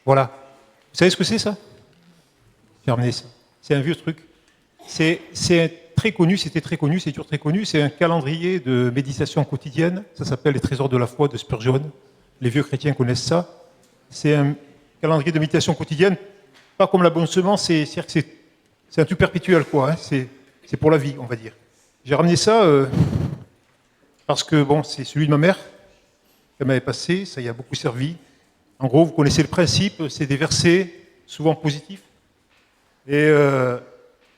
Voilà. Vous savez ce que c'est ça? J'ai ramené ça. C'est un vieux truc. Très connu, c'était très connu, c'est toujours très connu. C'est un calendrier de méditation quotidienne. Ça s'appelle Les Trésors de la foi de Spurgeon. Les vieux chrétiens connaissent ça. C'est un calendrier de méditation quotidienne, pas comme la bonne semence, c'est-à-dire que c'est un truc perpétuel, quoi. Hein. C'est pour la vie, on va dire. J'ai ramené ça parce que, bon, c'est celui de ma mère qu'elle m'avait passé, ça y a beaucoup servi. En gros, vous connaissez le principe, c'est des versets souvent positifs. Et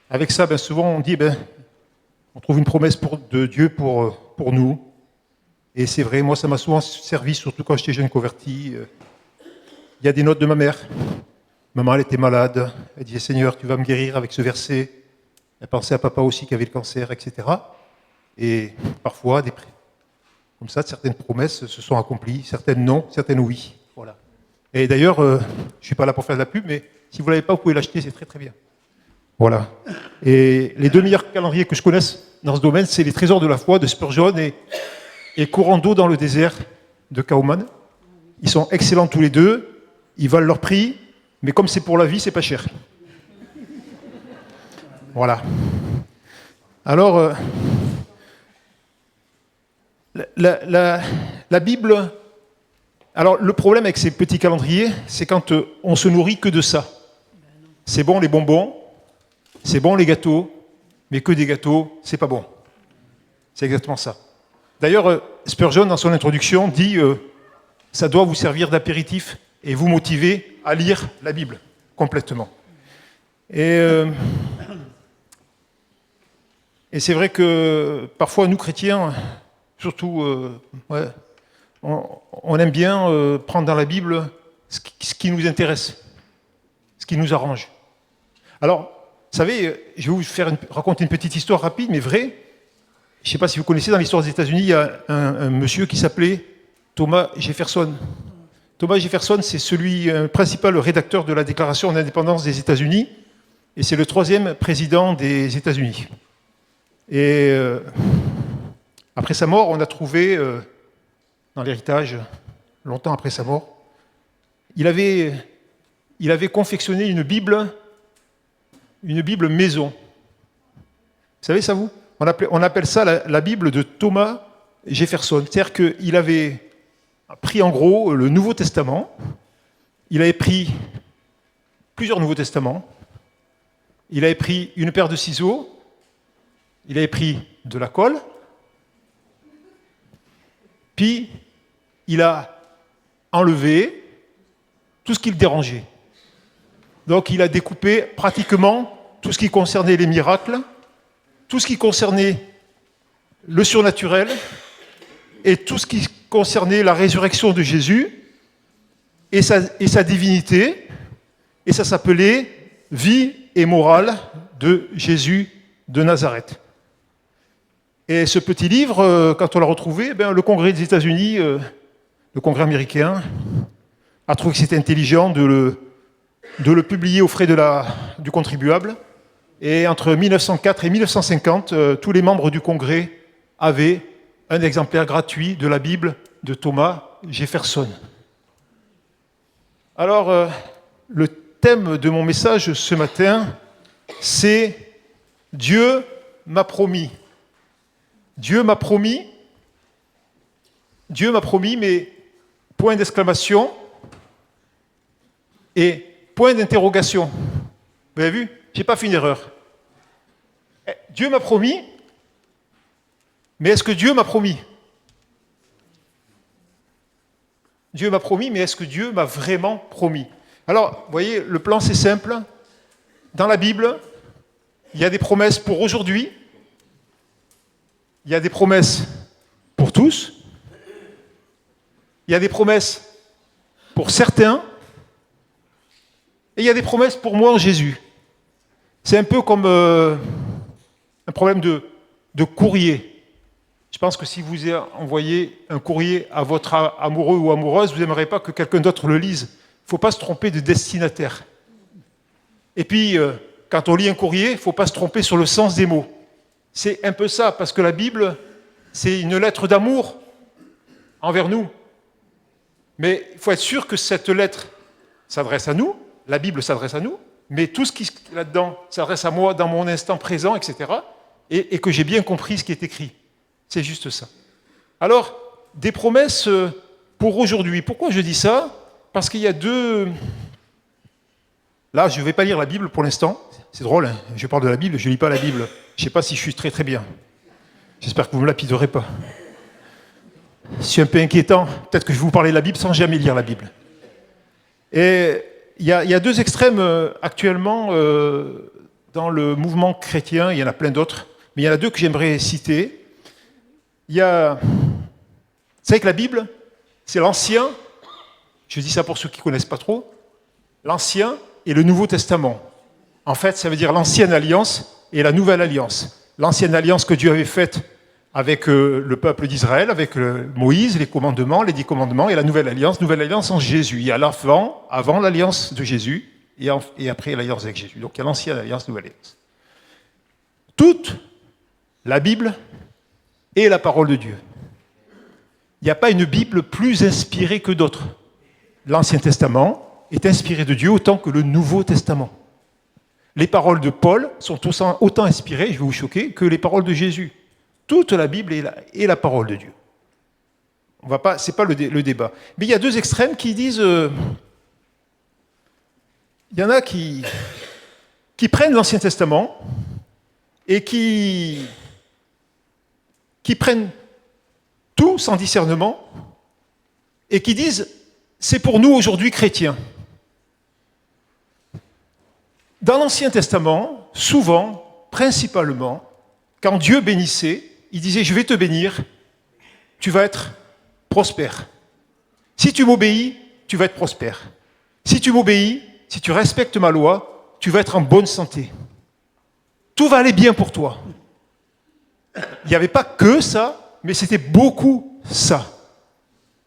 avec ça, ben, souvent, on dit, on trouve une promesse de Dieu pour nous. Et c'est vrai, moi, ça m'a souvent servi, surtout quand j'étais jeune converti. Il y a des notes de ma mère. Maman, elle était malade. Elle disait, Seigneur, tu vas me guérir avec ce verset. Elle pensait à papa aussi qui avait le cancer, etc. Et parfois, comme ça, certaines promesses se sont accomplies, certaines non, certaines oui. Voilà. Et d'ailleurs, je ne suis pas là pour faire de la pub, mais si vous ne l'avez pas, vous pouvez l'acheter, c'est très très bien. Voilà. Et les deux meilleurs calendriers que je connaisse dans ce domaine, c'est Les Trésors de la foi de Spurgeon et Courant d'eau dans le désert de Kauman. Ils sont excellents tous les deux, ils valent leur prix, mais comme c'est pour la vie, c'est pas cher. Voilà. Alors, la Bible... Alors, le problème avec ces petits calendriers, c'est quand on se nourrit que de ça. C'est bon les bonbons, c'est bon les gâteaux, mais que des gâteaux, c'est pas bon. C'est exactement ça. D'ailleurs, Spurgeon, dans son introduction, dit ça doit vous servir d'apéritif et vous motiver à lire la Bible complètement. Et c'est vrai que parfois, nous chrétiens, surtout, on aime bien prendre dans la Bible ce qui nous intéresse, ce qui nous arrange. Alors, vous savez, je vais vous raconter une petite histoire rapide, mais vraie. Je ne sais pas si vous connaissez, dans l'histoire des États-Unis, il y a un monsieur qui s'appelait Thomas Jefferson. Thomas Jefferson, c'est celui principal rédacteur de la Déclaration d'indépendance des États-Unis, et c'est le 3e président des États-Unis. Et après sa mort, on a trouvé, dans l'héritage, longtemps après sa mort, il avait confectionné une Bible maison. Vous savez ça, vous? On appelle ça la Bible de Thomas Jefferson. C'est-à-dire qu'il avait pris en gros le Nouveau Testament, il avait pris plusieurs Nouveaux Testaments, il avait pris une paire de ciseaux, il avait pris de la colle, puis il a enlevé tout ce qui le dérangeait. Donc il a découpé pratiquement tout ce qui concernait les miracles, tout ce qui concernait le surnaturel et tout ce qui concernait la résurrection de Jésus et sa divinité, et ça s'appelait « Vie et morale de Jésus de Nazareth ». Et ce petit livre, quand on l'a retrouvé, le Congrès des États-Unis, le Congrès américain, a trouvé que c'était intelligent de le publier aux frais du contribuable. Et entre 1904 et 1950, tous les membres du Congrès avaient un exemplaire gratuit de la Bible de Thomas Jefferson. Alors, le thème de mon message ce matin, c'est « Dieu m'a promis ». Dieu m'a promis, mais point d'exclamation et point d'interrogation. Vous avez vu? Je n'ai pas fait une erreur. Dieu m'a promis, mais est-ce que Dieu m'a promis? Dieu m'a promis, mais est-ce que Dieu m'a vraiment promis? Alors, vous voyez, le plan c'est simple. Dans la Bible, il y a des promesses pour aujourd'hui, il y a des promesses pour tous, il y a des promesses pour certains, et il y a des promesses pour moi en Jésus. C'est un peu comme un problème de courrier. Je pense que si vous envoyez un courrier à votre amoureux ou amoureuse, vous n'aimerez pas que quelqu'un d'autre le lise. Il ne faut pas se tromper de destinataire. Et puis, quand on lit un courrier, il ne faut pas se tromper sur le sens des mots. C'est un peu ça, parce que la Bible, c'est une lettre d'amour envers nous. Mais il faut être sûr que cette lettre s'adresse à nous, la Bible s'adresse à nous, mais tout ce qui est là-dedans s'adresse à moi dans mon instant présent, etc. Et que j'ai bien compris ce qui est écrit. C'est juste ça. Alors, des promesses pour aujourd'hui. Pourquoi je dis ça? Parce qu'il y a deux... Là, je ne vais pas lire la Bible pour l'instant. C'est drôle, hein, je parle de la Bible, je ne lis pas la Bible. Je ne sais pas si je suis très très bien. J'espère que vous ne me lapiderez pas. C'est un peu inquiétant. Peut-être que je vais vous parler de la Bible sans jamais lire la Bible. Et il y a deux extrêmes actuellement dans le mouvement chrétien. Il y en a plein d'autres. Mais il y en a deux que j'aimerais citer. Il y a... Vous savez que la Bible, c'est l'Ancien, je dis ça pour ceux qui ne connaissent pas trop, l'Ancien et le Nouveau Testament. En fait, ça veut dire l'Ancienne Alliance et la Nouvelle Alliance. L'Ancienne Alliance que Dieu avait faite avec le peuple d'Israël, avec Moïse, les commandements, les 10 commandements, et la Nouvelle Alliance en Jésus. Il y a avant l'Alliance de Jésus, et après l'Alliance avec Jésus. Donc il y a l'Ancienne Alliance, Nouvelle Alliance. Toute la Bible est la parole de Dieu. Il n'y a pas une Bible plus inspirée que d'autres. L'Ancien Testament est inspiré de Dieu autant que le Nouveau Testament. Les paroles de Paul sont autant inspirées, je vais vous choquer, que les paroles de Jésus. Toute la Bible est la parole de Dieu. Ce n'est pas le débat. Mais il y a deux extrêmes qui disent... il y en a qui prennent l'Ancien Testament et qui prennent tout sans discernement et qui disent c'est pour nous aujourd'hui chrétiens. Dans l'Ancien Testament, souvent, principalement, quand Dieu bénissait, il disait je vais te bénir, tu vas être prospère. Si tu m'obéis, tu vas être prospère. Si tu m'obéis, si tu respectes ma loi, tu vas être en bonne santé. Tout va aller bien pour toi. Il n'y avait pas que ça, mais c'était beaucoup ça.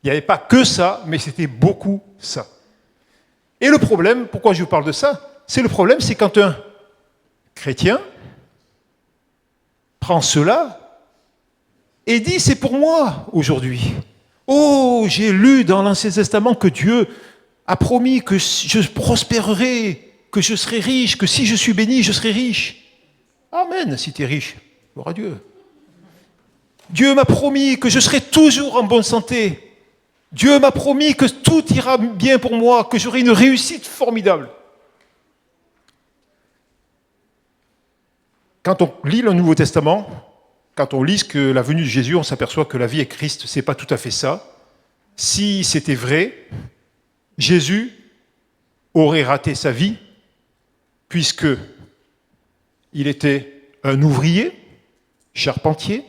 Il n'y avait pas que ça, mais c'était beaucoup ça. Et le problème, pourquoi je vous parle de ça? C'est quand un chrétien prend cela et dit c'est pour moi aujourd'hui. Oh, j'ai lu dans l'Ancien Testament que Dieu a promis que je prospérerai, que je serai riche, que si je suis béni, je serai riche. Amen, si tu es riche, gloire à Dieu. Dieu m'a promis que je serai toujours en bonne santé. Dieu m'a promis que tout ira bien pour moi, que j'aurai une réussite formidable. Quand on lit le Nouveau Testament, quand on lit que la venue de Jésus, on s'aperçoit que la vie avec Christ, ce n'est pas tout à fait ça. Si c'était vrai, Jésus aurait raté sa vie, puisque il était un ouvrier, charpentier,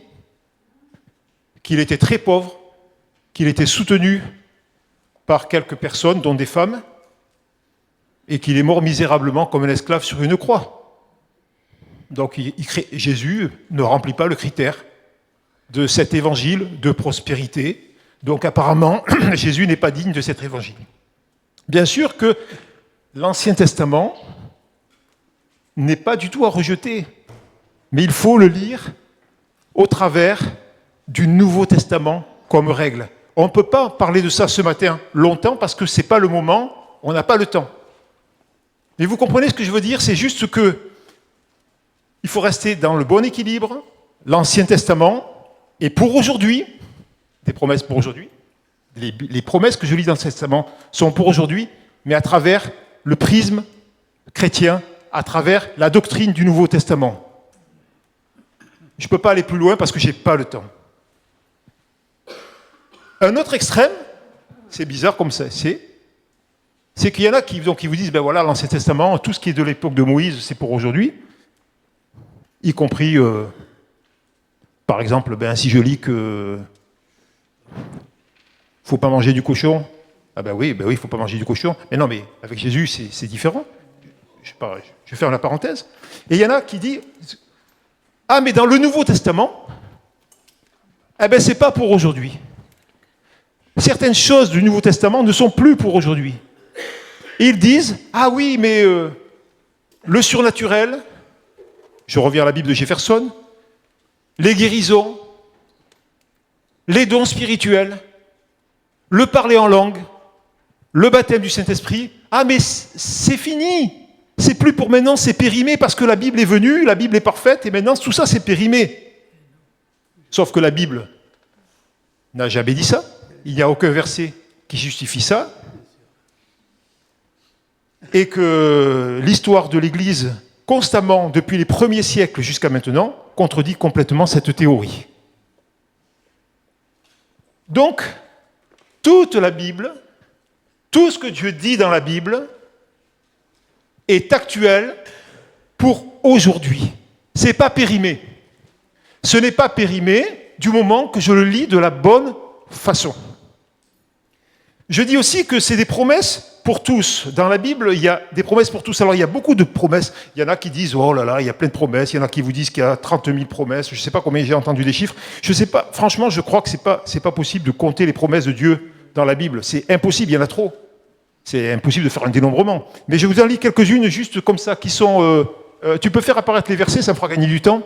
qu'il était très pauvre, qu'il était soutenu par quelques personnes, dont des femmes, et qu'il est mort misérablement comme un esclave sur une croix. Donc Jésus ne remplit pas le critère de cet évangile de prospérité. Donc apparemment, Jésus n'est pas digne de cet évangile. Bien sûr que l'Ancien Testament n'est pas du tout à rejeter, mais il faut le lire au travers du Nouveau Testament comme règle. On ne peut pas parler de ça ce matin longtemps parce que ce n'est pas le moment, on n'a pas le temps. Mais vous comprenez ce que je veux dire? C'est juste que il faut rester dans le bon équilibre, l'Ancien Testament, et pour aujourd'hui, des promesses pour aujourd'hui, les promesses que je lis dans le Testament sont pour aujourd'hui, mais à travers le prisme chrétien, à travers la doctrine du Nouveau Testament. Je ne peux pas aller plus loin parce que je n'ai pas le temps. Un autre extrême, c'est bizarre comme ça, c'est qu'il y en a qui vous disent, ben voilà, l'Ancien Testament, tout ce qui est de l'époque de Moïse, c'est pour aujourd'hui, y compris, par exemple, si je lis que faut pas manger du cochon, ah ben oui, il faut pas manger du cochon, mais non, mais avec Jésus, c'est différent. Je vais faire la parenthèse. Et il y en a qui disent, ah mais dans le Nouveau Testament, c'est pas pour aujourd'hui. Certaines choses du Nouveau Testament ne sont plus pour aujourd'hui. Et ils disent, ah oui, mais le surnaturel, je reviens à la Bible de Jefferson, les guérisons, les dons spirituels, le parler en langue, le baptême du Saint-Esprit, Ah mais c'est fini. C'est plus pour maintenant, c'est périmé parce que la Bible est venue, la Bible est parfaite et maintenant tout ça c'est périmé. Sauf que la Bible n'a jamais dit ça. Il n'y a aucun verset qui justifie ça. Et que l'histoire de l'Église, constamment, depuis les premiers siècles jusqu'à maintenant, contredit complètement cette théorie. Donc, toute la Bible, tout ce que Dieu dit dans la Bible, est actuel pour aujourd'hui. Ce n'est pas périmé. Ce n'est pas périmé du moment que je le lis de la bonne façon. Je dis aussi que c'est des promesses pour tous. Dans la Bible, il y a des promesses pour tous. Alors, il y a beaucoup de promesses. Il y en a qui disent, oh là là, il y a plein de promesses. Il y en a qui vous disent qu'il y a 30 000 promesses. Je ne sais pas combien j'ai entendu des chiffres. Je ne sais pas. Franchement, je crois que c'est pas possible de compter les promesses de Dieu dans la Bible. C'est impossible, il y en a trop. C'est impossible de faire un dénombrement. Mais je vous en lis quelques-unes juste comme ça, qui sont... tu peux faire apparaître les versets, ça me fera gagner du temps.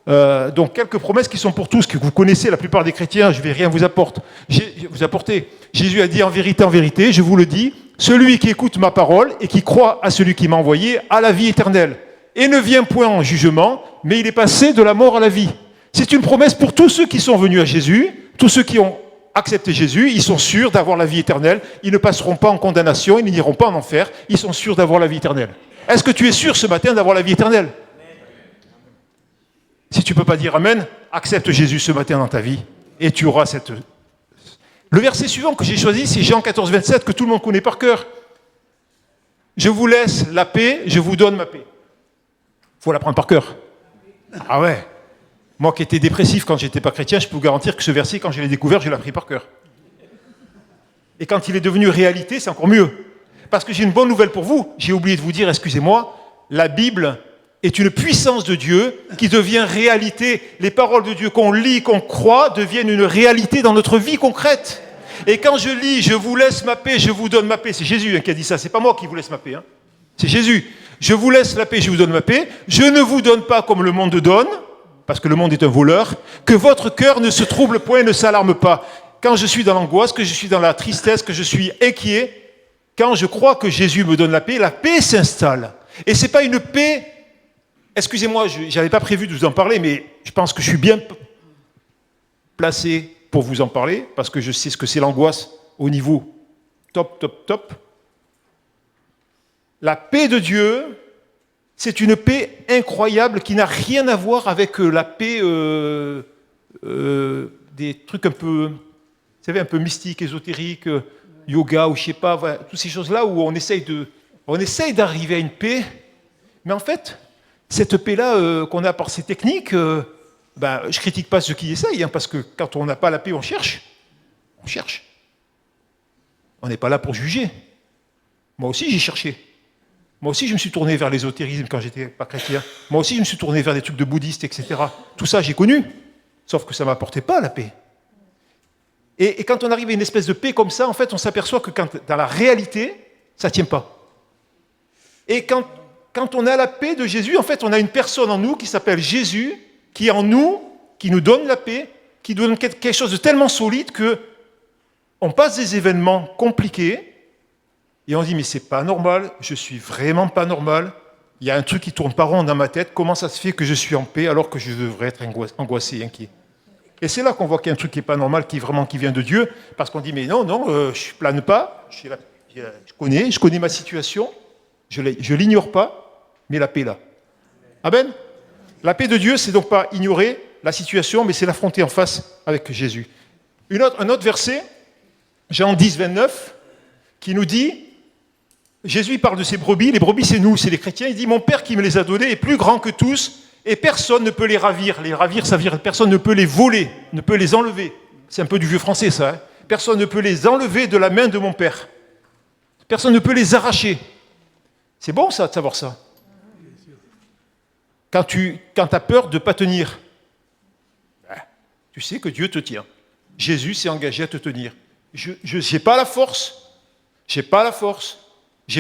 Donc, quelques promesses qui sont pour tous, que vous connaissez, la plupart des chrétiens, je ne vais rien vous apporter. Jésus a dit en vérité, je vous le dis, celui qui écoute ma parole et qui croit à celui qui m'a envoyé a la vie éternelle. Et ne vient point en jugement, mais il est passé de la mort à la vie. C'est une promesse pour tous ceux qui sont venus à Jésus, tous ceux qui ont accepté Jésus, ils sont sûrs d'avoir la vie éternelle, ils ne passeront pas en condamnation, ils n'iront pas en enfer, ils sont sûrs d'avoir la vie éternelle. Est-ce que tu es sûr ce matin d'avoir la vie éternelle ? Si tu ne peux pas dire Amen, accepte Jésus ce matin dans ta vie et tu auras cette... Le verset suivant que j'ai choisi, c'est Jean 14, 27, que tout le monde connaît par cœur. Je vous laisse la paix, je vous donne ma paix. Il faut l'apprendre par cœur. Ah ouais. Moi qui étais dépressif quand j'étais pas chrétien, je peux vous garantir que ce verset, quand je l'ai découvert, je l'ai appris par cœur. Et quand il est devenu réalité, c'est encore mieux. Parce que j'ai une bonne nouvelle pour vous. J'ai oublié de vous dire, excusez-moi, la Bible est une puissance de Dieu qui devient réalité. Les paroles de Dieu qu'on lit, qu'on croit, deviennent une réalité dans notre vie concrète. Et quand je lis, je vous laisse ma paix, je vous donne ma paix, c'est Jésus qui a dit ça, c'est pas moi qui vous laisse ma paix. C'est Jésus. Je vous laisse la paix, je vous donne ma paix. Je ne vous donne pas comme le monde donne, parce que le monde est un voleur. Que votre cœur ne se trouble point, ne s'alarme pas. Quand je suis dans l'angoisse, que je suis dans la tristesse, que je suis inquiet, quand je crois que Jésus me donne la paix s'installe. Et c'est pas une paix... Excusez-moi, je n'avais pas prévu de vous en parler, mais je pense que je suis bien placé pour vous en parler, parce que je sais ce que c'est l'angoisse au niveau top. La paix de Dieu, c'est une paix incroyable qui n'a rien à voir avec la paix des trucs un peu, vous savez, un peu mystiques, ésotériques, yoga ou je sais pas, voilà, toutes ces choses-là où on essaye d'arriver à une paix, mais en fait... Cette paix-là qu'on a par ces techniques, je ne critique pas ceux qui essayent, parce que quand on n'a pas la paix, on cherche. On cherche. On n'est pas là pour juger. Moi aussi, j'ai cherché. Moi aussi, je me suis tourné vers l'ésotérisme quand j'étais pas chrétien. Moi aussi, je me suis tourné vers des trucs de bouddhistes, etc. Tout ça, j'ai connu. Sauf que ça ne m'apportait pas la paix. Et quand on arrive à une espèce de paix comme ça, en fait, on s'aperçoit que dans la réalité, ça ne tient pas. Et quand on a la paix de Jésus, en fait, on a une personne en nous qui s'appelle Jésus, qui est en nous, qui nous donne la paix, qui donne quelque chose de tellement solide que on passe des événements compliqués et on dit mais c'est pas normal, je suis vraiment pas normal, il y a un truc qui tourne pas rond dans ma tête, comment ça se fait que je suis en paix alors que je devrais être angoissé et inquiet? Et c'est là qu'on voit qu'il y a un truc qui est pas normal, qui vient de Dieu, parce qu'on dit mais non, je plane pas, je connais ma situation, je l'ignore pas. Mais la paix est là. Amen. La paix de Dieu, c'est donc pas ignorer la situation, mais c'est l'affronter en face avec Jésus. Un autre verset, Jean 10, 29, qui nous dit, Jésus parle de ses brebis, les brebis c'est nous, c'est les chrétiens, il dit, mon Père qui me les a donnés est plus grand que tous, et personne ne peut les ravir. Les ravir, ça veut dire personne ne peut les voler, ne peut les enlever. C'est un peu du vieux français ça. Personne ne peut les enlever de la main de mon Père. Personne ne peut les arracher. C'est bon ça, de savoir ça. Quand tu as peur de ne pas tenir, tu sais que Dieu te tient. Jésus s'est engagé à te tenir. Je n'ai pas la force. J'ai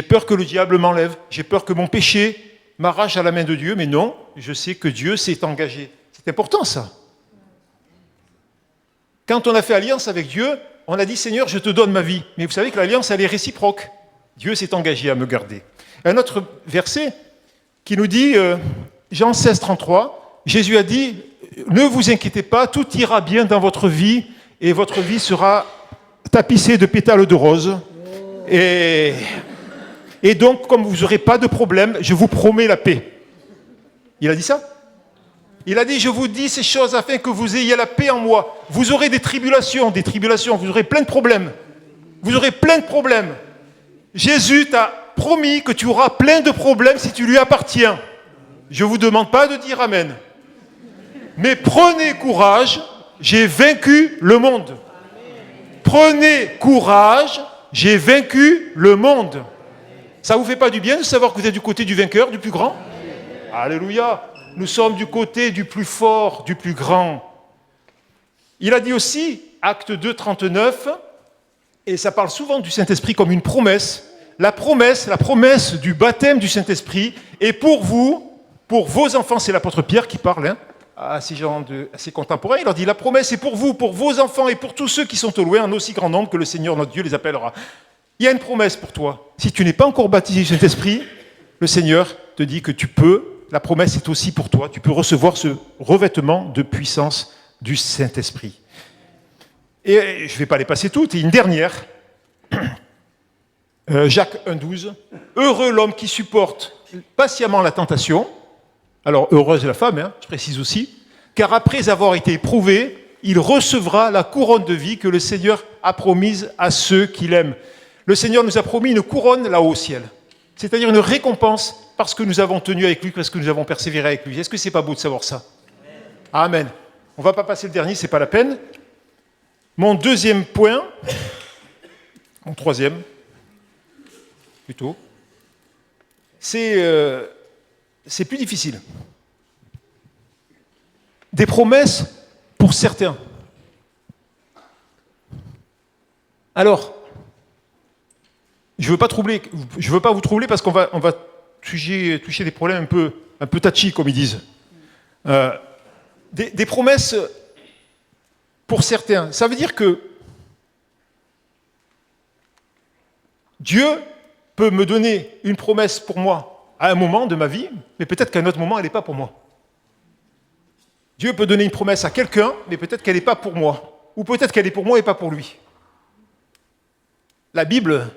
peur que le diable m'enlève. J'ai peur que mon péché m'arrache à la main de Dieu. Mais non, je sais que Dieu s'est engagé. C'est important ça. Quand on a fait alliance avec Dieu, on a dit Seigneur, je te donne ma vie. Mais vous savez que l'alliance, elle est réciproque. Dieu s'est engagé à me garder. Un autre verset qui nous dit, Jean 16, 33, Jésus a dit, ne vous inquiétez pas, tout ira bien dans votre vie et votre vie sera tapissée de pétales de rose. Et donc, comme vous n'aurez pas de problème, je vous promets la paix. Il a dit ça? Il a dit, je vous dis ces choses afin que vous ayez la paix en moi. Vous aurez des tribulations, vous aurez plein de problèmes. Vous aurez plein de problèmes. Jésus t'a promis que tu auras plein de problèmes si tu lui appartiens. Je ne vous demande pas de dire Amen. Mais prenez courage, j'ai vaincu le monde. Prenez courage, j'ai vaincu le monde. Ça ne vous fait pas du bien de savoir que vous êtes du côté du vainqueur, du plus grand? Alléluia. Nous sommes du côté du plus fort, du plus grand. Il a dit aussi, acte 2, 39, et ça parle souvent du Saint-Esprit comme une promesse. La promesse du baptême du Saint-Esprit est pour vous, pour vos enfants. C'est l'apôtre Pierre qui parle à ces gens assez contemporains. Il leur dit, la promesse est pour vous, pour vos enfants et pour tous ceux qui sont au loin, en aussi grand nombre que le Seigneur notre Dieu les appellera. Il y a une promesse pour toi. Si tu n'es pas encore baptisé du Saint-Esprit, le Seigneur te dit que tu peux. La promesse est aussi pour toi. Tu peux recevoir ce revêtement de puissance du Saint-Esprit. Et je ne vais pas les passer toutes. Et une dernière, Jacques 1,12. Heureux l'homme qui supporte patiemment la tentation. Alors, heureuse la femme, je précise aussi. Car après avoir été éprouvé, il recevra la couronne de vie que le Seigneur a promise à ceux qui l'aiment. Le Seigneur nous a promis une couronne là-haut au ciel. C'est-à-dire une récompense parce que nous avons tenu avec lui, parce que nous avons persévéré avec lui. Est-ce que c'est pas beau de savoir ça? Amen. On ne va pas passer le dernier, c'est pas la peine. Mon deuxième point, mon troisième, plutôt, c'est plus difficile. Des promesses pour certains. Alors, je ne veux pas vous troubler parce qu'on va toucher des problèmes un peu touchy, comme ils disent. Des promesses pour certains. Ça veut dire que Dieu peut me donner une promesse pour moi à un moment de ma vie, mais peut-être qu'à un autre moment, elle n'est pas pour moi. Dieu peut donner une promesse à quelqu'un, mais peut-être qu'elle n'est pas pour moi. Ou peut-être qu'elle est pour moi et pas pour lui. La Bible,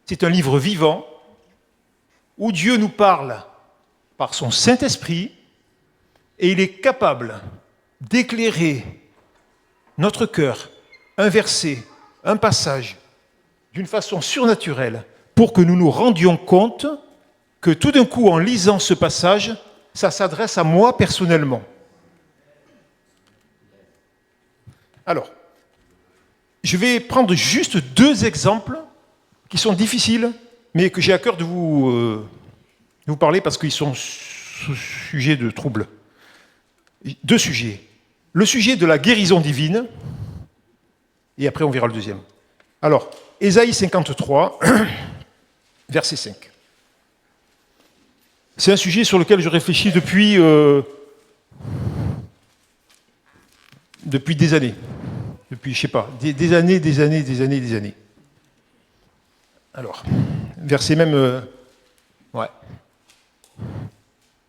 c'est un livre vivant où Dieu nous parle par son Saint-Esprit et il est capable d'éclairer notre cœur, un verset, un passage, d'une façon surnaturelle pour que nous nous rendions compte que tout d'un coup, en lisant ce passage, ça s'adresse à moi personnellement. Alors, je vais prendre juste 2 exemples qui sont difficiles, mais que j'ai à cœur de vous parler parce qu'ils sont sujets de trouble. 2 sujets. Le sujet de la guérison divine, et après on verra le deuxième. Alors, Ésaïe 53, verset 5. C'est un sujet sur lequel je réfléchis depuis des années. Depuis, je sais pas, des années. Alors, verset même... ouais.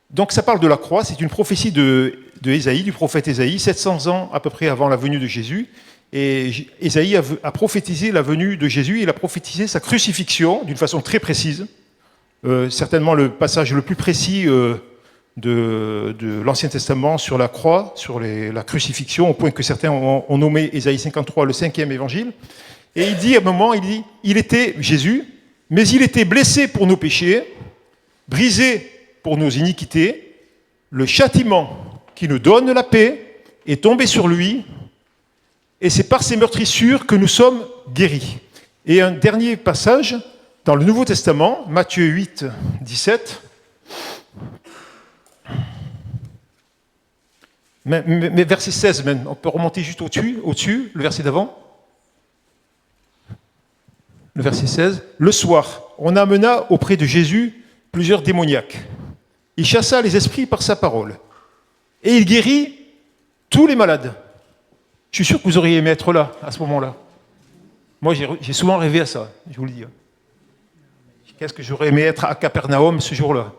Donc ça parle de la croix, c'est une prophétie de Ésaïe, du prophète Ésaïe, 700 ans à peu près avant la venue de Jésus. Et Ésaïe a prophétisé la venue de Jésus, il a prophétisé sa crucifixion d'une façon très précise. Certainement le passage le plus précis de l'Ancien Testament sur la croix, sur la crucifixion, au point que certains ont nommé Ésaïe 53 le 5e évangile. Et il dit à un moment, il était Jésus, mais il était blessé pour nos péchés, brisé pour nos iniquités, le châtiment qui nous donne la paix est tombé sur lui, et c'est par ses meurtrissures que nous sommes guéris. Et un dernier passage, dans le Nouveau Testament, Matthieu 8, 17, mais verset 16 même, on peut remonter juste au-dessus, le verset d'avant. Le verset 16. Le soir, on amena auprès de Jésus plusieurs démoniaques. Il chassa les esprits par sa parole. Et il guérit tous les malades. Je suis sûr que vous auriez aimé être là, à ce moment-là. Moi, j'ai souvent rêvé à ça, je vous le dis. Qu'est-ce que j'aurais aimé être à Capernaum ce jour-là?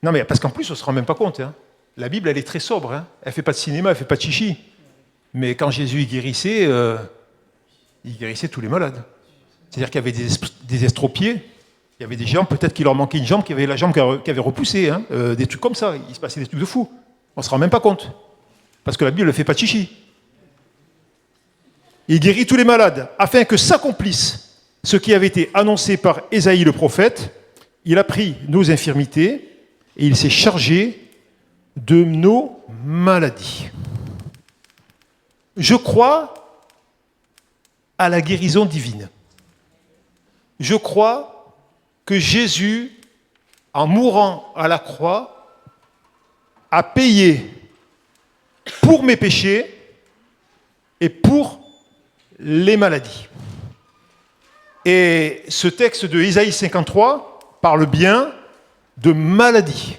Non, mais parce qu'en plus, on ne se rend même pas compte. Hein. La Bible, elle est très sobre. Hein. Elle ne fait pas de cinéma, elle ne fait pas de chichi. Mais quand Jésus il guérissait tous les malades. C'est-à-dire qu'il y avait des estropiés, il y avait des gens, peut-être qu'il leur manquait une jambe, qui avait la jambe qui avait repoussé. Hein. Des trucs comme ça. Il se passait des trucs de fou. On ne se rend même pas compte. Parce que la Bible ne fait pas de chichi. Il guérit tous les malades, afin que s'accomplisse ce qui avait été annoncé par Ésaïe le prophète. Il a pris nos infirmités et il s'est chargé de nos maladies. Je crois à la guérison divine. Je crois que Jésus, en mourant à la croix, a payé pour mes péchés et pour les maladies. Et ce texte de Ésaïe 53 parle bien de maladie.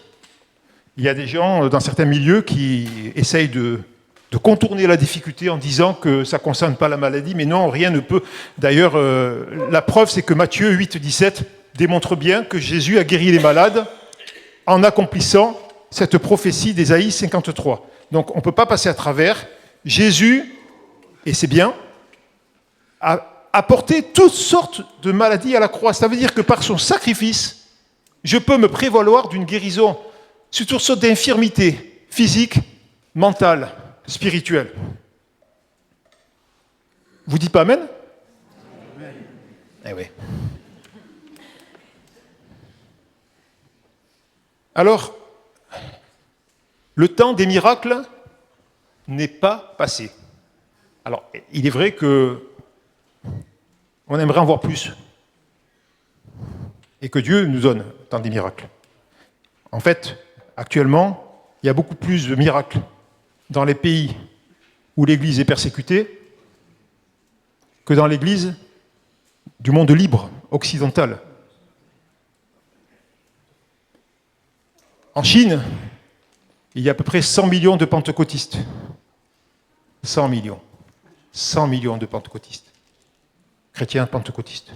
Il y a des gens dans certains milieux qui essayent de contourner la difficulté en disant que ça ne concerne pas la maladie, mais non, rien ne peut. D'ailleurs, la preuve, c'est que Matthieu 8, 17 démontre bien que Jésus a guéri les malades en accomplissant cette prophétie d'Ésaïe 53. Donc on ne peut pas passer à travers. Jésus, et c'est bien, a apporté toutes sortes de maladies à la croix. Ça veut dire que par son sacrifice, je peux me prévaloir d'une guérison sur toutes sortes d'infirmités physiques, mentales, spirituelles. Vous dites pas Amen? Amen. Eh oui. Alors, le temps des miracles n'est pas passé. Alors, il est vrai que on aimerait en voir plus. Et que Dieu nous donne tant des miracles. En fait, actuellement, il y a beaucoup plus de miracles dans les pays où l'Église est persécutée que dans l'Église du monde libre, occidental. En Chine, il y a à peu près 100 millions de pentecôtistes. 100 millions. 100 millions de pentecôtistes. Chrétiens pentecôtistes.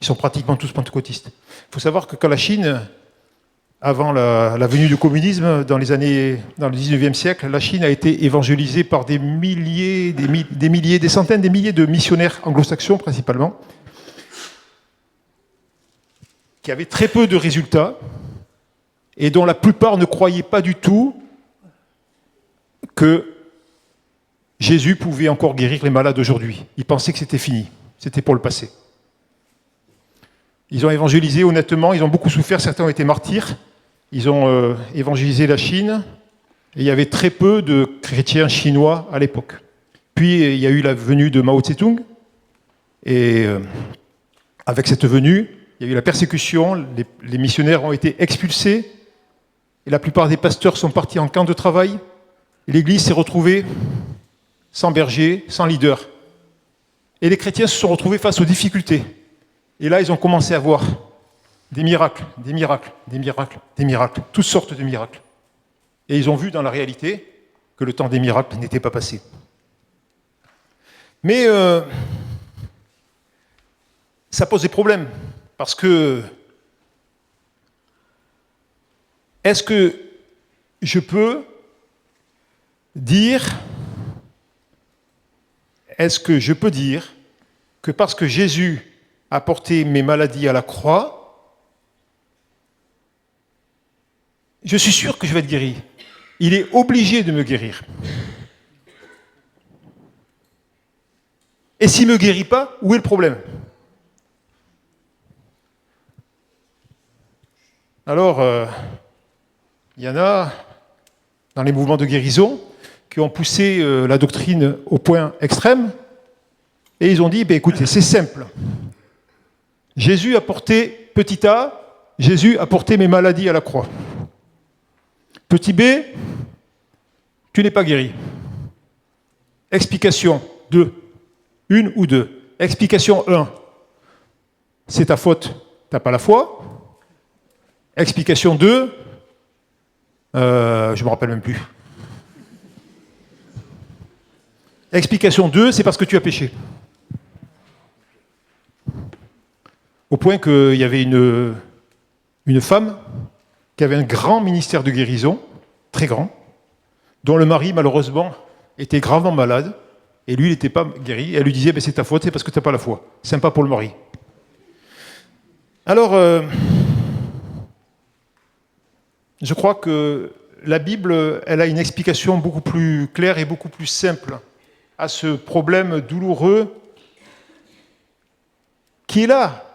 Ils sont pratiquement tous pentecôtistes. Il faut savoir que quand la Chine, avant la venue du communisme, dans le 19e siècle, la Chine a été évangélisée par des centaines, des milliers de missionnaires anglo-saxons principalement, qui avaient très peu de résultats et dont la plupart ne croyaient pas du tout que Jésus pouvait encore guérir les malades aujourd'hui. Ils pensaient que c'était fini, c'était pour le passé. Ils ont évangélisé honnêtement, ils ont beaucoup souffert, certains ont été martyrs. Ils ont évangélisé la Chine, et il y avait très peu de chrétiens chinois à l'époque. Puis il y a eu la venue de Mao Tse-tung, et avec cette venue, il y a eu la persécution, les missionnaires ont été expulsés, et la plupart des pasteurs sont partis en camp de travail, et l'Église s'est retrouvée sans berger, sans leader. Et les chrétiens se sont retrouvés face aux difficultés. Et là, ils ont commencé à voir des miracles, des miracles, des miracles, des miracles, toutes sortes de miracles. Et ils ont vu dans la réalité que le temps des miracles n'était pas passé. Mais ça pose des problèmes, parce que est-ce que je peux dire que parce que Jésus a porté mes maladies à la croix, je suis sûr que je vais être guéri. Il est obligé de me guérir. Et s'il ne me guérit pas, où est le problème? Alors, il y en a dans les mouvements de guérison qui ont poussé la doctrine au point extrême et ils ont dit, écoutez, c'est simple. Jésus a porté, petit a, Jésus a porté mes maladies à la croix. Petit b, tu n'es pas guéri. Explication 2. Une ou deux. Explication 1. C'est ta faute, tu n'as pas la foi. Explication 2. Je ne me rappelle même plus. Explication 2, c'est parce que tu as péché. Au point qu'il y avait une femme qui avait un grand ministère de guérison, très grand, dont le mari, malheureusement, était gravement malade, et lui, il n'était pas guéri. Elle lui disait, c'est ta faute, c'est parce que tu n'as pas la foi. Sympa pour le mari. Alors, je crois que la Bible, elle a une explication beaucoup plus claire et beaucoup plus simple à ce problème douloureux qui est là,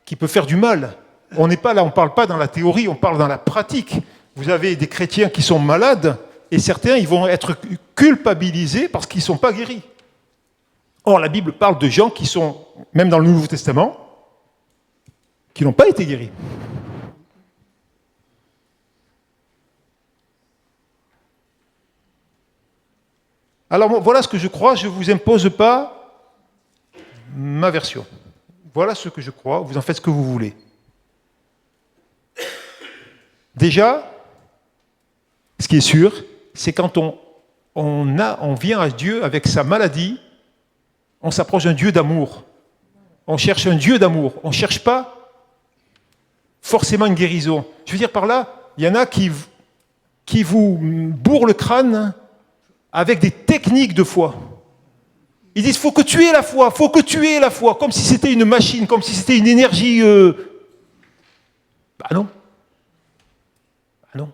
qui peut faire du mal. On n'est pas là, on ne parle pas dans la théorie, on parle dans la pratique. Vous avez des chrétiens qui sont malades, et certains, ils vont être culpabilisés parce qu'ils ne sont pas guéris. Or, la Bible parle de gens qui sont, même dans le Nouveau Testament, qui n'ont pas été guéris. Alors, voilà ce que je crois, je ne vous impose pas ma version. Voilà ce que je crois, vous en faites ce que vous voulez. Déjà, ce qui est sûr, c'est quand on vient à Dieu avec sa maladie, on s'approche d'un Dieu d'amour. On cherche un Dieu d'amour. On ne cherche pas forcément une guérison. Je veux dire par là, il y en a qui vous bourrent le crâne avec des techniques de foi. Ils disent, faut que tu aies la foi, faut que tu aies la foi, comme si c'était une machine, comme si c'était une énergie... non. Non.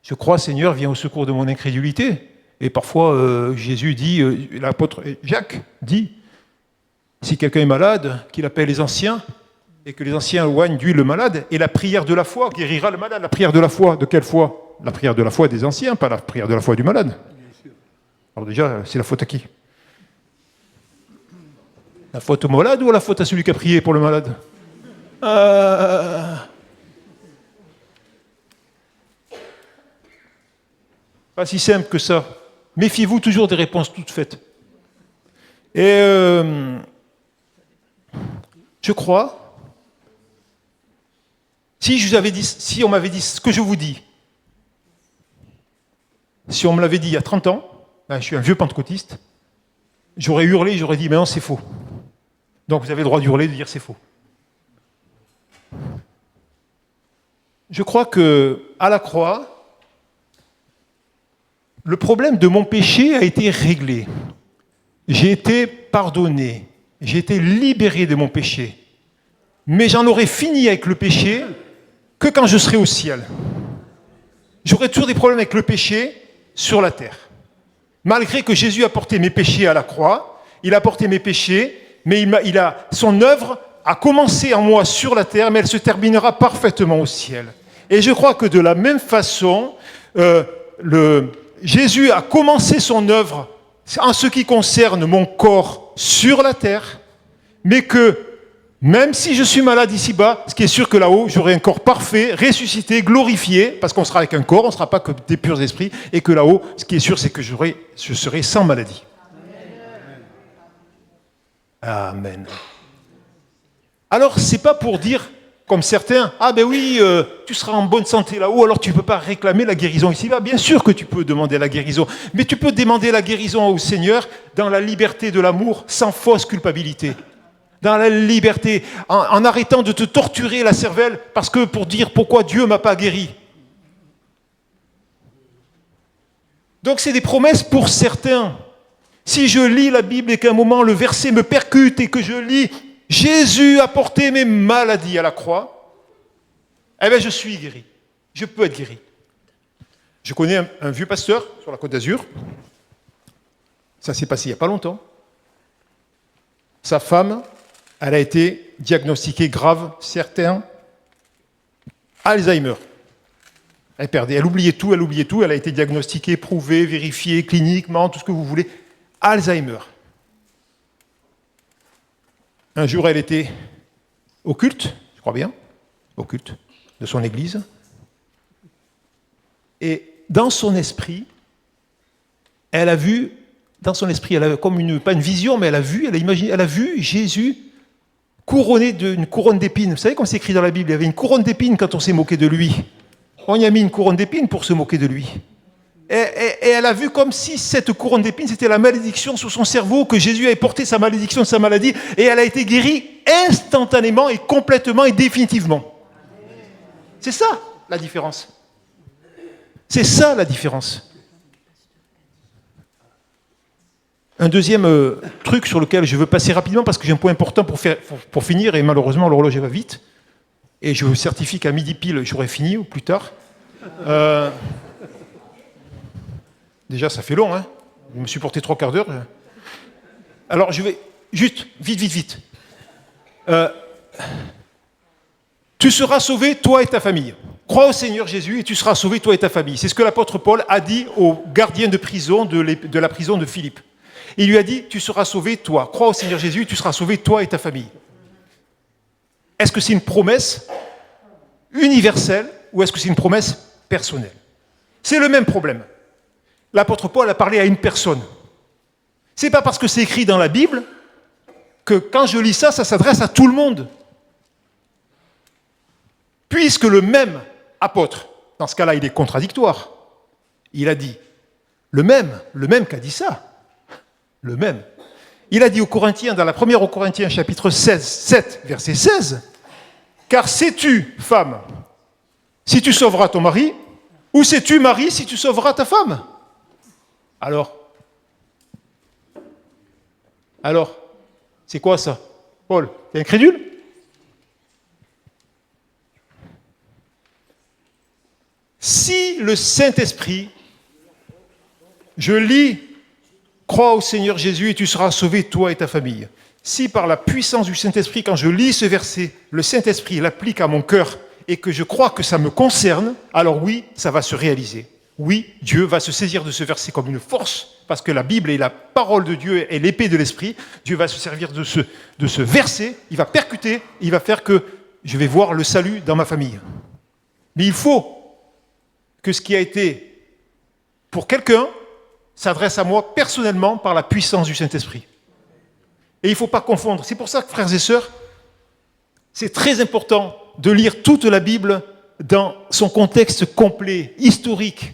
Je crois, Seigneur, viens au secours de mon incrédulité. Et parfois, Jésus dit, l'apôtre Jacques dit, si quelqu'un est malade, qu'il appelle les anciens, et que les anciens éloignent d'huile le malade, et la prière de la foi guérira le malade. La prière de la foi, de quelle foi? La prière de la foi des anciens, pas la prière de la foi du malade. Alors déjà, c'est la faute à qui? La faute au malade ou la faute à celui qui a prié pour le malade? Pas si simple que ça. Méfiez-vous toujours des réponses toutes faites. Et je crois, si on m'avait dit ce que je vous dis, si on me l'avait dit il y a 30 ans, je suis un vieux pentecôtiste, j'aurais hurlé, j'aurais dit, mais non, c'est faux. Donc vous avez le droit d'hurler, de dire c'est faux. Je crois qu'à la croix, le problème de mon péché a été réglé. J'ai été pardonné. J'ai été libéré de mon péché. Mais j'en aurais fini avec le péché que quand je serai au ciel. J'aurai toujours des problèmes avec le péché sur la terre. Malgré que Jésus a porté mes péchés à la croix, il a porté mes péchés, mais son œuvre a commencé en moi sur la terre, mais elle se terminera parfaitement au ciel. Et je crois que de la même façon, Jésus a commencé son œuvre en ce qui concerne mon corps sur la terre, mais que même si je suis malade ici-bas, ce qui est sûr que là-haut, j'aurai un corps parfait, ressuscité, glorifié, parce qu'on sera avec un corps, on ne sera pas que des purs esprits, et que là-haut, ce qui est sûr, c'est que je serai sans maladie. Amen. Alors, c'est pas pour dire, comme certains, tu seras en bonne santé là-haut, alors tu ne peux pas réclamer la guérison ici-bas. Bien sûr que tu peux demander la guérison, mais tu peux demander la guérison au Seigneur dans la liberté de l'amour, sans fausse culpabilité. Dans la liberté, en arrêtant de te torturer la cervelle pour dire pourquoi Dieu ne m'a pas guéri. Donc c'est des promesses pour certains. Si je lis la Bible et qu'à un moment le verset me percute et que je lis « Jésus a porté mes maladies à la croix », je suis guéri. Je peux être guéri. Je connais un vieux pasteur sur la Côte d'Azur. Ça s'est passé il n'y a pas longtemps. Sa femme, elle a été diagnostiquée grave, certain, Alzheimer. Elle oubliait tout, elle a été diagnostiquée, prouvée, vérifiée, cliniquement, tout ce que vous voulez. Alzheimer. Un jour, elle était au culte, je crois bien, au culte de son église. Et dans son esprit, elle a vu, comme pas une vision, mais elle a vu Jésus couronné d'une couronne d'épines. Vous savez comme c'est écrit dans la Bible, il y avait une couronne d'épines quand on s'est moqué de lui. On y a mis une couronne d'épines pour se moquer de lui. Et elle a vu comme si cette couronne d'épines, c'était la malédiction sur son cerveau, que Jésus avait porté sa malédiction, sa maladie, et elle a été guérie instantanément et complètement et définitivement. C'est ça la différence. C'est ça la différence. Un deuxième truc sur lequel je veux passer rapidement, parce que j'ai un point important pour finir, et malheureusement l'horloge va vite, et je vous certifie qu'à midi pile, j'aurai fini, ou plus tard. Déjà, ça fait long, hein. Je me suis porté 3/4 d'heure. Alors, je vais juste, vite. Tu seras sauvé, toi et ta famille. Crois au Seigneur Jésus et tu seras sauvé, toi et ta famille. C'est ce que l'apôtre Paul a dit au gardien de prison de la prison de Philippe. Il lui a dit, tu seras sauvé, toi. Crois au Seigneur Jésus et tu seras sauvé, toi et ta famille. Est-ce que c'est une promesse universelle ou est-ce que c'est une promesse personnelle? C'est le même problème. L'apôtre Paul a parlé à une personne. Ce n'est pas parce que c'est écrit dans la Bible que quand je lis ça, ça s'adresse à tout le monde. Puisque le même apôtre, dans ce cas-là, il est contradictoire. Il a dit, le même qu'a dit ça, le même. Il a dit aux Corinthiens, dans la première aux Corinthiens, chapitre 7, verset 16, « Car sais-tu, femme, si tu sauveras ton mari, ou sais-tu, mari, si tu sauveras ta femme ?» Alors, c'est quoi ça? Paul, t'es incrédule? Si le Saint-Esprit, je lis, crois au Seigneur Jésus et tu seras sauvé, toi et ta famille. Si par la puissance du Saint-Esprit, quand je lis ce verset, le Saint-Esprit l'applique à mon cœur et que je crois que ça me concerne, alors oui, ça va se réaliser. Oui, Dieu va se saisir de ce verset comme une force, parce que la Bible est la parole de Dieu et l'épée de l'Esprit. Dieu va se servir de ce verset, il va percuter, il va faire que je vais voir le salut dans ma famille. Mais il faut que ce qui a été pour quelqu'un s'adresse à moi personnellement par la puissance du Saint-Esprit. Et il ne faut pas confondre. C'est pour ça que, frères et sœurs, c'est très important de lire toute la Bible dans son contexte complet, historique.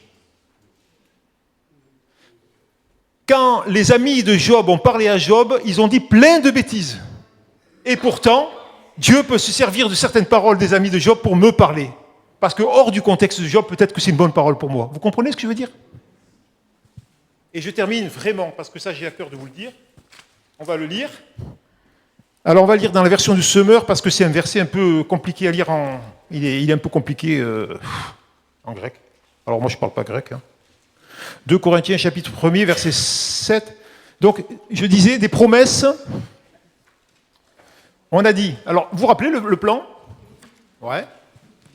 Quand les amis de Job ont parlé à Job, ils ont dit plein de bêtises. Et pourtant, Dieu peut se servir de certaines paroles des amis de Job pour me parler. Parce que hors du contexte de Job, peut-être que c'est une bonne parole pour moi. Vous comprenez ce que je veux dire? Et je termine vraiment, parce que ça j'ai à cœur de vous le dire. On va le lire. Alors on va le lire dans la version du Semeur, parce que c'est un verset un peu compliqué à lire Il est un peu compliqué en grec. Alors moi je ne parle pas grec. 2 Corinthiens chapitre 1er, verset 7. Donc je disais des promesses. On a dit, alors vous vous rappelez le plan? Ouais.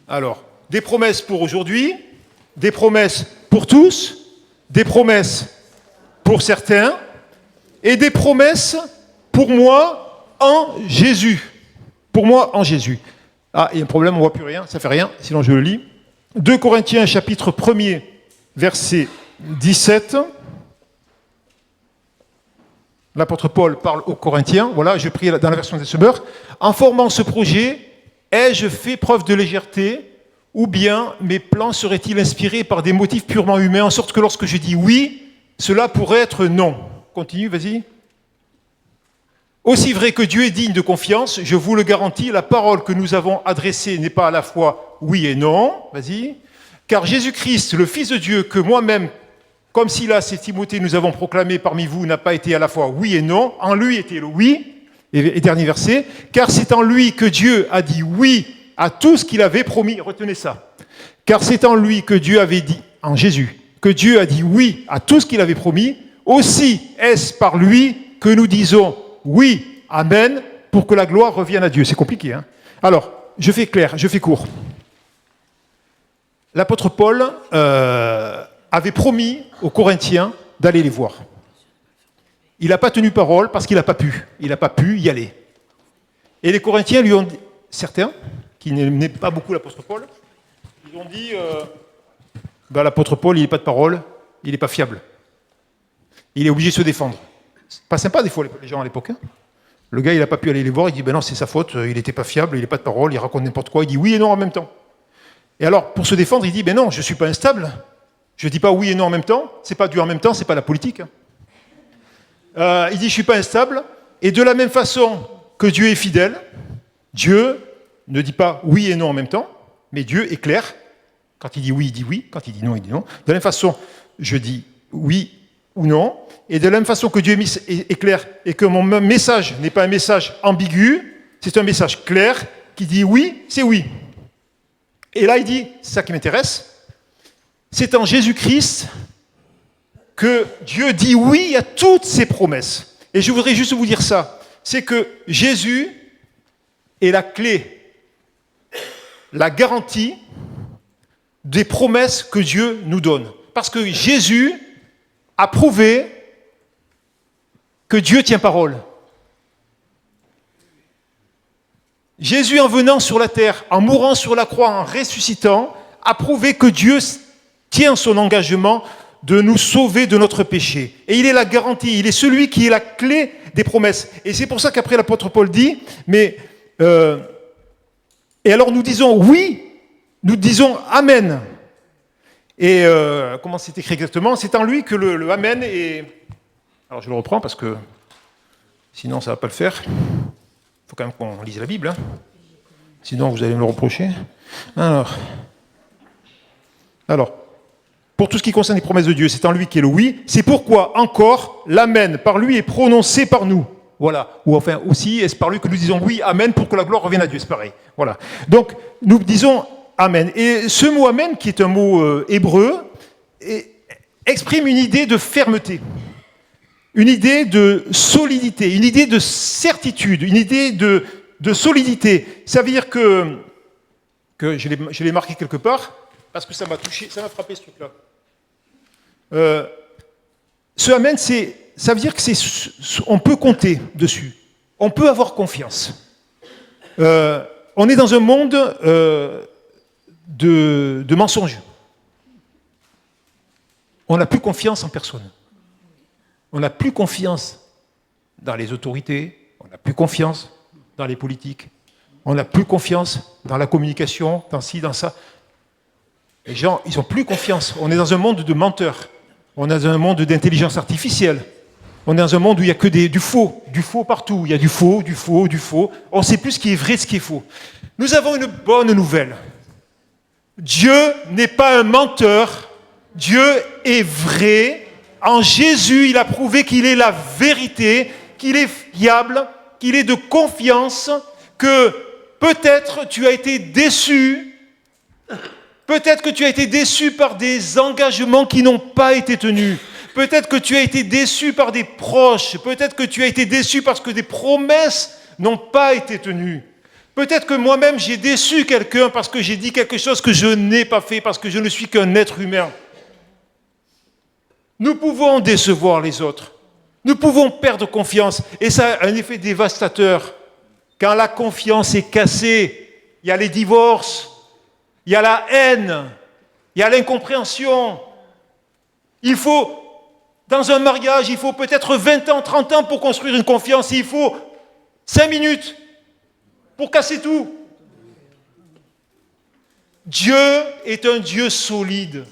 Alors, des promesses pour aujourd'hui, des promesses pour tous, des promesses pour certains, et des promesses pour moi en Jésus. Pour moi en Jésus. Ah, il y a un problème, on ne voit plus rien, ça ne fait rien, sinon je le lis. 2 Corinthiens chapitre 1er, verset 17. L'apôtre Paul parle aux Corinthiens, voilà, je prie dans la version des Semeurs. En formant ce projet, ai-je fait preuve de légèreté, ou bien mes plans seraient-ils inspirés par des motifs purement humains, en sorte que lorsque je dis oui, cela pourrait être non. Continue, vas-y. Aussi vrai que Dieu est digne de confiance, je vous le garantis, la parole que nous avons adressée n'est pas à la fois oui et non, vas-y, car Jésus-Christ, le Fils de Dieu, que moi-même, comme Silas et Timothée nous avons proclamé parmi vous, n'a pas été à la fois oui et non, en lui était le oui, et dernier verset, car c'est en lui que Dieu a dit oui à tout ce qu'il avait promis, retenez ça, car c'est en lui que Dieu avait dit, en Jésus, que Dieu a dit oui à tout ce qu'il avait promis, aussi est-ce par lui que nous disons oui, amen, pour que la gloire revienne à Dieu. C'est compliqué, hein? Alors, je fais clair, je fais court. L'apôtre Paul avait promis aux Corinthiens d'aller les voir. Il n'a pas tenu parole parce qu'il n'a pas pu. Il n'a pas pu y aller. Et les Corinthiens lui ont dit, certains, qui n'aimaient pas beaucoup l'apôtre Paul, ils ont dit, l'apôtre Paul, il n'est pas de parole, il n'est pas fiable. Il est obligé de se défendre. C'est pas sympa des fois les gens à l'époque. Hein. Le gars, il n'a pas pu aller les voir, il dit, non, c'est sa faute, il n'était pas fiable, il n'est pas de parole, il raconte n'importe quoi, il dit oui et non en même temps. Et alors, pour se défendre, il dit, non, je ne suis pas instable, Je ne dis pas oui et non en même temps. C'est pas du en même temps, c'est pas la politique. Il dit, je ne suis pas instable. Et de la même façon que Dieu est fidèle, Dieu ne dit pas oui et non en même temps, mais Dieu est clair. Quand il dit oui. Quand il dit non, il dit non. De la même façon, je dis oui ou non. Et de la même façon que Dieu est clair et que mon message n'est pas un message ambigu, c'est un message clair qui dit oui, c'est oui. Et là, il dit, c'est ça qui m'intéresse, c'est en Jésus-Christ que Dieu dit oui à toutes ses promesses. Et je voudrais juste vous dire ça, c'est que Jésus est la clé, la garantie des promesses que Dieu nous donne. Parce que Jésus a prouvé que Dieu tient parole. Jésus, en venant sur la terre, en mourant sur la croix, en ressuscitant, a prouvé que Dieu tient son engagement de nous sauver de notre péché. Et il est la garantie, il est celui qui est la clé des promesses. Et c'est pour ça qu'après l'apôtre Paul dit, et alors nous disons oui, nous disons amen. Et comment c'est écrit exactement? C'est en lui que le amen est... Alors je le reprends parce que sinon ça ne va pas le faire. Il faut quand même qu'on lise la Bible. Hein. Sinon vous allez me le reprocher. Alors, pour tout ce qui concerne les promesses de Dieu, c'est en lui qui est le oui. C'est pourquoi encore l'amen par lui est prononcé par nous. Voilà. Ou enfin aussi, est-ce par lui que nous disons oui, amen, pour que la gloire revienne à Dieu. C'est pareil. Voilà. Donc, nous disons amen. Et ce mot amen, qui est un mot hébreu, exprime une idée de fermeté, une idée de solidité, une idée de certitude, une idée de solidité. Ça veut dire que je l'ai marqué quelque part, parce que ça m'a touché, ça m'a frappé ce truc-là. Ce amen, ça veut dire on peut compter dessus, on peut avoir confiance. On est dans un monde de mensonges. On n'a plus confiance en personne. On n'a plus confiance dans les autorités, on n'a plus confiance dans les politiques, on n'a plus confiance dans la communication, dans ci, dans ça. Les gens, ils n'ont plus confiance. On est dans un monde de menteurs. On est dans un monde d'intelligence artificielle. On est dans un monde où il n'y a que du faux partout. Il y a du faux. On ne sait plus ce qui est vrai, ce qui est faux. Nous avons une bonne nouvelle. Dieu n'est pas un menteur. Dieu est vrai. En Jésus, il a prouvé qu'il est la vérité, qu'il est fiable, qu'il est de confiance, que peut-être tu as été déçu. Peut-être que tu as été déçu par des engagements qui n'ont pas été tenus. Peut-être que tu as été déçu par des proches. Peut-être que tu as été déçu parce que des promesses n'ont pas été tenues. Peut-être que moi-même j'ai déçu quelqu'un parce que j'ai dit quelque chose que je n'ai pas fait, parce que je ne suis qu'un être humain. Nous pouvons décevoir les autres. Nous pouvons perdre confiance. Et ça a un effet dévastateur. Quand la confiance est cassée, il y a les divorces. Il y a la haine, il y a l'incompréhension. Il faut, dans un mariage, il faut peut-être 20 ans, 30 ans pour construire une confiance. Et il faut 5 minutes pour casser tout. Dieu est un Dieu solide.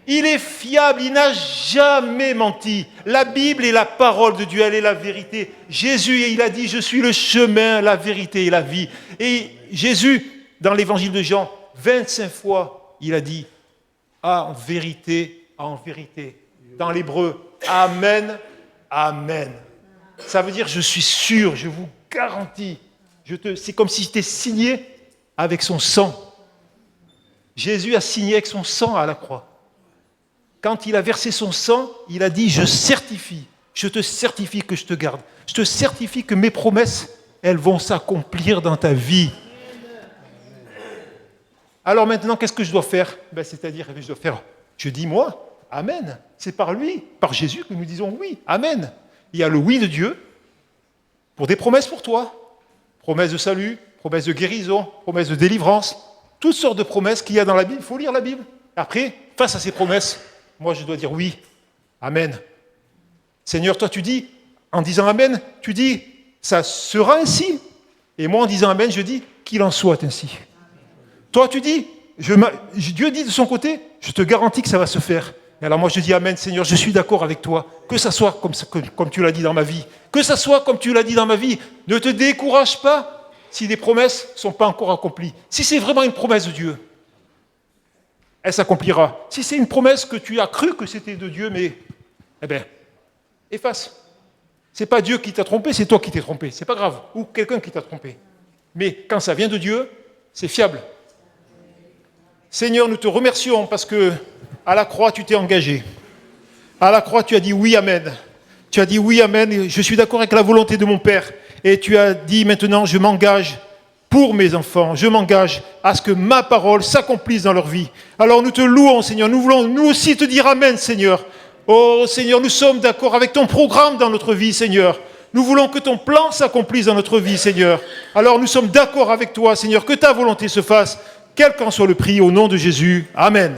Il est fiable, il n'a jamais menti. La Bible est la parole de Dieu, elle est la vérité. Jésus, il a dit, je suis le chemin, la vérité et la vie. Et Jésus, dans l'évangile de Jean, 25 fois, il a dit « en vérité, dans l'hébreu, Amen, Amen. Ça veut dire « je suis sûr, je vous garantis ». C'est comme si c'était signé avec son sang. Jésus a signé avec son sang à la croix. Quand il a versé son sang, il a dit « je te certifie que je te garde. Je te certifie que mes promesses, elles vont s'accomplir dans ta vie. » Alors maintenant, qu'est-ce que je dois faire? C'est-à-dire, je dis moi, Amen. C'est par lui, par Jésus que nous disons oui, Amen. Il y a le oui de Dieu pour des promesses pour toi. Promesses de salut, promesses de guérison, promesses de délivrance, toutes sortes de promesses qu'il y a dans la Bible. Il faut lire la Bible. Après, face à ces promesses, moi je dois dire oui, Amen. Seigneur, toi tu dis, en disant Amen, tu dis, ça sera ainsi. Et moi en disant Amen, je dis, qu'il en soit ainsi. Toi, tu dis, Dieu dit de son côté, Je te garantis que ça va se faire. Et alors moi je dis Amen, Seigneur, je suis d'accord avec toi. Que ça soit comme tu l'as dit dans ma vie. Que ça soit comme tu l'as dit dans ma vie. Ne te décourage pas si les promesses ne sont pas encore accomplies. Si c'est vraiment une promesse de Dieu, elle s'accomplira. Si c'est une promesse que tu as cru que c'était de Dieu, mais, eh bien, efface. C'est pas Dieu qui t'a trompé, c'est toi qui t'es trompé. C'est pas grave. Ou quelqu'un qui t'a trompé. Mais quand ça vient de Dieu, c'est fiable. Seigneur, nous te remercions parce que à la croix, tu t'es engagé. À la croix, tu as dit oui, amen. Tu as dit oui, amen. Je suis d'accord avec la volonté de mon Père. Et tu as dit maintenant, je m'engage pour mes enfants. Je m'engage à ce que ma parole s'accomplisse dans leur vie. Alors nous te louons, Seigneur. Nous voulons nous aussi te dire amen, Seigneur. Oh, Seigneur, nous sommes d'accord avec ton programme dans notre vie, Seigneur. Nous voulons que ton plan s'accomplisse dans notre vie, Seigneur. Alors nous sommes d'accord avec toi, Seigneur, que ta volonté se fasse, quel qu'en soit le prix, au nom de Jésus. Amen.